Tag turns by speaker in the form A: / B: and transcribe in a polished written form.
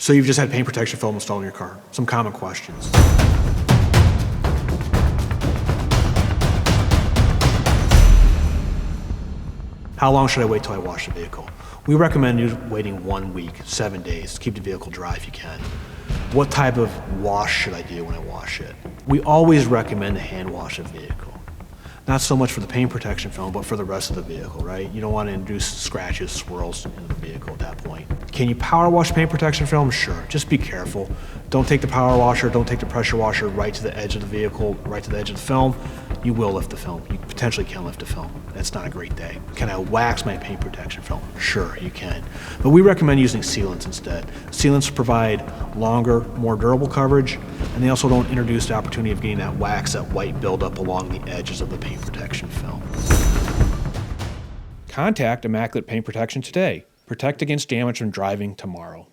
A: So you've just had paint protection film installed in your car. Some common questions. How long should I wait till I wash the vehicle? We recommend you waiting 1 week, 7 days, to keep the vehicle dry if you can. What type of wash should I do when I wash it? We always recommend to hand wash the vehicle. Not so much for the paint protection film, but for the rest of the vehicle, right? You don't want to induce scratches, swirls into the vehicle at that point. Can you power wash paint protection film? Sure, just be careful. Don't take the power washer, don't take the pressure washer right to the edge of the vehicle, right to the edge of the film. You will lift the film. You potentially can lift the film. That's not a great day. Can I wax my paint protection film? Sure, you can. But we recommend using sealants instead. Sealants provide longer, more durable coverage, and they also don't introduce the opportunity of getting that wax, that white buildup along the edges of the paint protection film. Contact Immaculate Paint Protection today. Protect against damage from driving tomorrow.